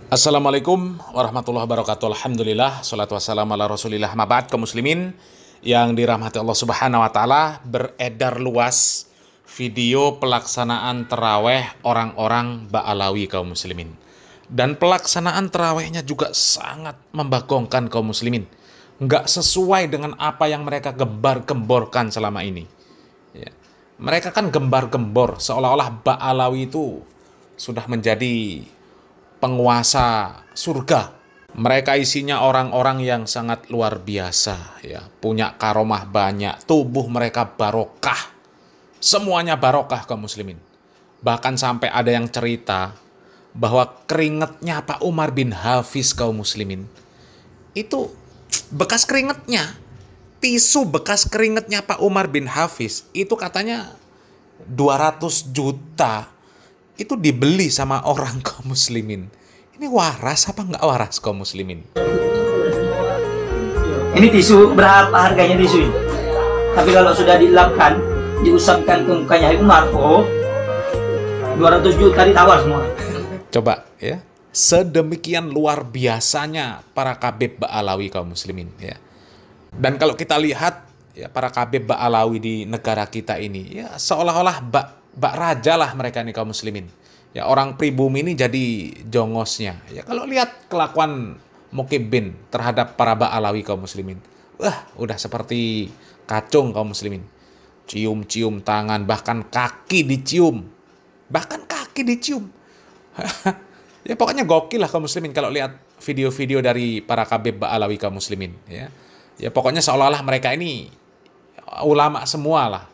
Assalamualaikum warahmatullahi wabarakatuh. Alhamdulillah, salatu wassalamu ala rasulillah. Mabad kaum muslimin yang dirahmati Allah subhanahu wa ta'ala, beredar luas video pelaksanaan terawih orang-orang Ba'alawi kaum muslimin. Dan pelaksanaan terawihnya juga sangat membagongkan kaum muslimin. Nggak sesuai dengan apa yang mereka gembar-gemborkan selama ini. Ya. Mereka kan gembar-gembor, seolah-olah Ba'alawi itu sudah menjadi penguasa surga. Mereka isinya orang-orang yang sangat luar biasa, ya, punya karomah banyak, tubuh mereka barokah, semuanya barokah kaum muslimin. Bahkan sampai ada yang cerita bahwa keringetnya Pak Umar bin Hafiz kaum muslimin itu bekas keringetnya, tisu bekas keringetnya Pak Umar bin Hafiz itu katanya 200 juta itu dibeli sama orang kaum muslimin. Ini waras apa nggak waras kaum muslimin? Ini tisu, berapa harganya tisu ini? Tapi kalau sudah dilapkan, diusapkan ke mukanya Umar, oh 200 juta ditawar semua. Coba ya, sedemikian luar biasanya para kabib Ba'alawi kaum muslimin ya. Dan kalau kita lihat ya, para kabib Ba'alawi di negara kita ini ya seolah-olah bak raja lah mereka nih kaum muslimin. Ya, orang pribumi ini jadi jongosnya. Ya, kalau lihat kelakuan Mukibbin terhadap para Ba'alawi kaum muslimin, wah, udah seperti kacung kaum muslimin. Cium-cium tangan, bahkan kaki dicium. Bahkan kaki dicium. Ya, pokoknya gokil lah kaum muslimin kalau lihat video-video dari para kabib Ba'alawi kaum muslimin, ya. Ya, pokoknya seolah-olah mereka ini ulama semua lah.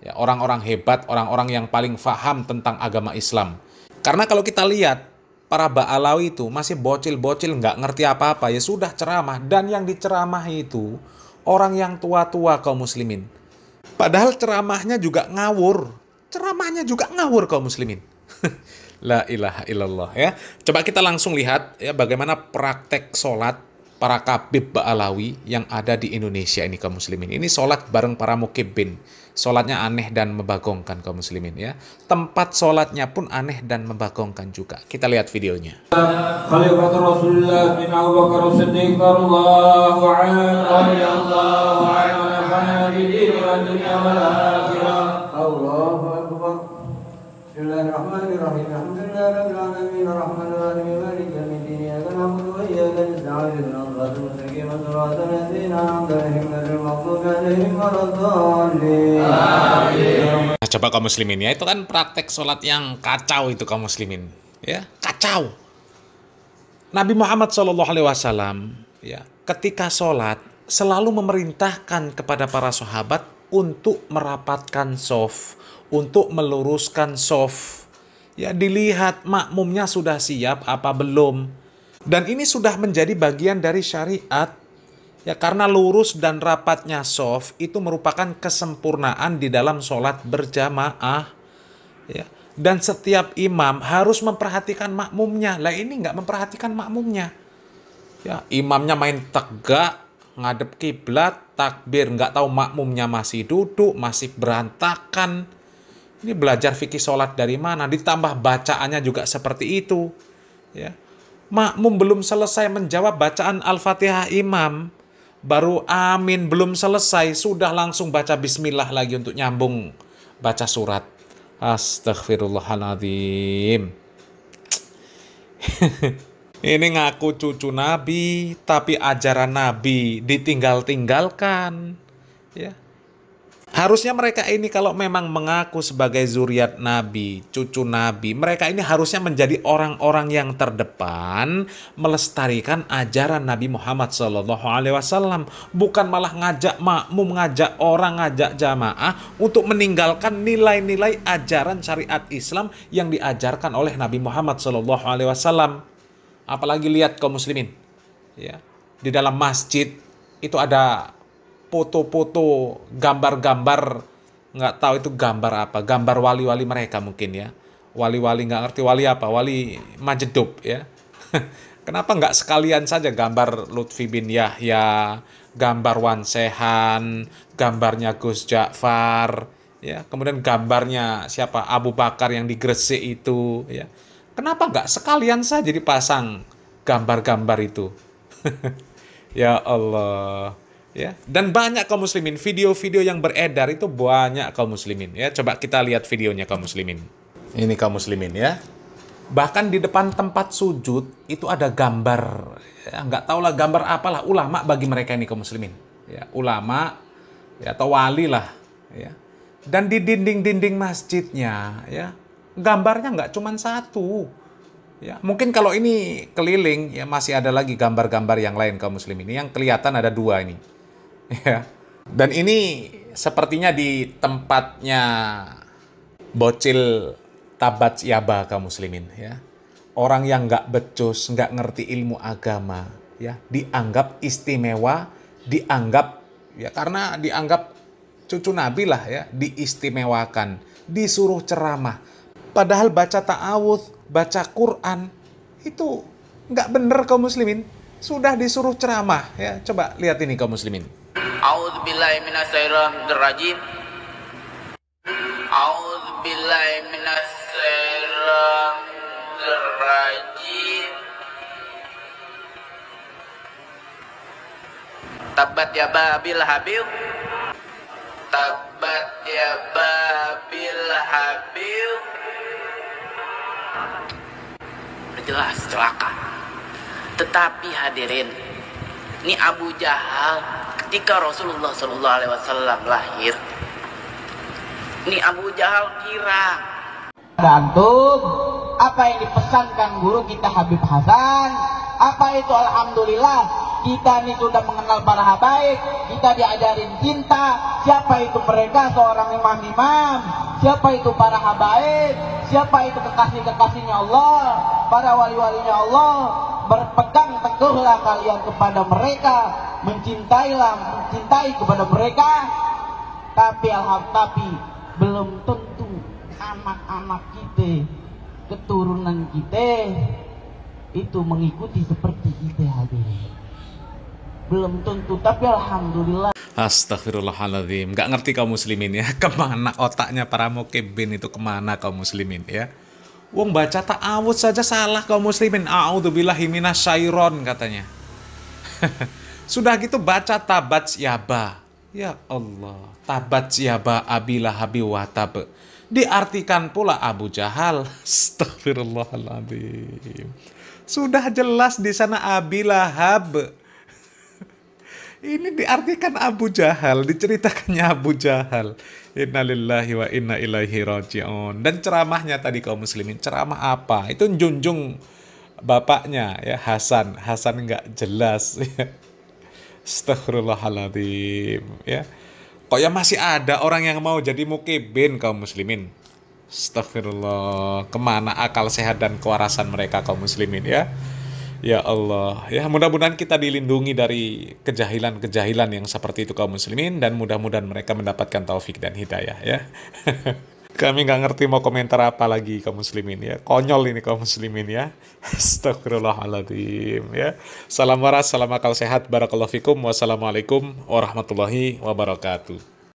Ya, orang-orang hebat, orang-orang yang paling faham tentang agama Islam. Karena kalau kita lihat, para Ba'alawi itu masih bocil-bocil, nggak ngerti apa-apa, ya sudah ceramah. Dan yang diceramahi itu, orang yang tua-tua kaum muslimin. Padahal ceramahnya juga ngawur. Ceramahnya juga ngawur kaum muslimin. La ilaha illallah ya. Coba kita langsung lihat ya bagaimana praktek sholat para kabib Ba'alawi yang ada di Indonesia ini kaum muslimin. Ini sholat bareng para mukibbin. Sholatnya aneh dan membagongkan kaum muslimin ya. Tempat sholatnya pun aneh dan membagongkan juga. Kita lihat videonya. Khalifah Rasulullah bin Abu Bakar As-Siddiq radhiyallahu anhu. Allahu Akbar. Bismillahirrahmanirrahim. Alhamdulillahirabbil alamin arrahmanir rahim maliki yaumiddin. Iyyaka na'budu wa iyyaka nasta'in. Ihdinas siratal mustaqim. Shiratal ladzina an'amta 'alaihim ghairil maghdubi 'alaihim waladdallin. Amin. Nah, coba kaum muslimin ya, itu kan praktek sholat yang kacau itu kaum muslimin. Ya, kacau. Nabi Muhammad SAW ya, ketika sholat selalu memerintahkan kepada para sahabat untuk merapatkan shaf, untuk meluruskan shaf. Ya, dilihat makmumnya sudah siap apa belum. Dan ini sudah menjadi bagian dari syariat. Ya, karena lurus dan rapatnya shaf itu merupakan kesempurnaan di dalam sholat berjamaah. Ya. Dan setiap imam harus memperhatikan makmumnya. Lah ini nggak memperhatikan makmumnya. Ya, imamnya main tegak, ngadep kiblat, takbir, nggak tahu makmumnya masih duduk, masih berantakan. Ini belajar fikih sholat dari mana? Ditambah bacaannya juga seperti itu. Ya. Makmum belum selesai menjawab bacaan Al-Fatihah imam, baru amin belum selesai, sudah langsung baca bismillah lagi untuk nyambung baca surat. Astaghfirullahaladzim. Ini ngaku cucu Nabi, tapi ajaran Nabi ditinggal-tinggalkan. Ya. Harusnya mereka ini kalau memang mengaku sebagai zuriat Nabi, cucu Nabi, mereka ini harusnya menjadi orang-orang yang terdepan melestarikan ajaran Nabi Muhammad SAW, bukan malah ngajak makmum, ngajak orang, ngajak jamaah untuk meninggalkan nilai-nilai ajaran syariat Islam yang diajarkan oleh Nabi Muhammad SAW. Apalagi lihat kaum muslimin, ya, di dalam masjid itu ada foto-foto, gambar-gambar, nggak tahu itu gambar apa, gambar wali-wali mereka mungkin ya, wali-wali nggak ngerti wali apa, wali Majedub ya. Kenapa nggak sekalian saja gambar Lutfi bin Yahya, gambar Wan Sehan, gambarnya Gus Ja'far, ya, kemudian gambarnya siapa Abu Bakar yang di Gresik itu, ya. Kenapa nggak sekalian saja dipasang gambar-gambar itu? Ya Allah. Ya, dan banyak kaum muslimin, video-video yang beredar itu banyak kaum muslimin. Ya, coba kita lihat videonya kaum muslimin. Ini kaum muslimin ya. Bahkan di depan tempat sujud itu ada gambar, ya, nggak tahulah gambar apalah, ulama bagi mereka ini kaum muslimin. Ya, ulama ya, atau wali lah. Ya. Dan di dinding-dinding masjidnya, ya, gambarnya nggak cuma satu. Ya, mungkin kalau ini keliling, ya masih ada lagi gambar-gambar yang lain kaum muslimin. Ini yang kelihatan ada 2 ini. Ya. Dan ini sepertinya di tempatnya bocil Tabat Yaba kaum muslimin ya. Orang yang nggak becus, nggak ngerti ilmu agama ya, dianggap istimewa, dianggap ya karena dianggap cucu Nabi lah ya, diistimewakan, disuruh ceramah. Padahal baca ta'awudz, baca Quran itu nggak bener kaum muslimin. Sudah disuruh ceramah ya. Coba lihat ini kaum muslimin. A'udzubillahi minasyaitonir rajim. A'udzubillahi minasyaitonir rajim. Tabat ya babil habil. Tabat ya babil habil. Jelas celaka. Tetapi hadirin, ini Abu Jahal ketika Rasulullah SAW lahir, ini Abu Jahal kira Antum, apa yang dipesankan guru kita Habib Hasan, apa itu alhamdulillah, kita ini sudah mengenal para habaib, kita diajarin cinta, siapa itu mereka, seorang imam-imam, siapa itu para habaib, siapa itu kekasih-kekasihnya Allah, para wali-walinya Allah, berpegang teguhlah kalian kepada mereka, mencintai kepada mereka, tapi belum tentu anak-anak kita, keturunan kita itu mengikuti seperti kita hadirin. Belum tentu, tapi alhamdulillah. Astagfirullahaladzim, nggak ngerti kaum muslimin ya, kemana otaknya para mukibin itu, kemana kaum muslimin ya. Wong baca ta'awudz saja salah kaum muslimin, a'udzubillahi minasyairon katanya. Sudah gitu baca tabat yaba, ya Allah, tabat yaba abilah habi watab, diartikan pula Abu Jahal. Astagfirullahaladzim, sudah jelas di sana Abi Lahab. Ini diartikan Abu Jahal, diceritakannya Abu Jahal. Innalillahi wa inna ilaihi raji'un. Dan ceramahnya tadi kaum muslimin, ceramah apa? Itu junjung bapaknya ya, Hasan nggak jelas ya. Astaghfirullahaladzim ya. Kok ya masih ada orang yang mau jadi mukibin kaum muslimin. Astagfirullah, kemana akal sehat dan kewarasan mereka kaum muslimin ya. Ya Allah, ya mudah-mudahan kita dilindungi dari kejahilan-kejahilan yang seperti itu kaum muslimin, dan mudah-mudahan mereka mendapatkan taufik dan hidayah ya. Kami nggak ngerti mau komentar apa lagi kaum muslimin ya. Konyol ini kaum muslimin ya. Astagfirullahaladzim ya. Salam waras, salam akal sehat, barakallahu fikum, wassalamualaikum warahmatullahi wabarakatuh.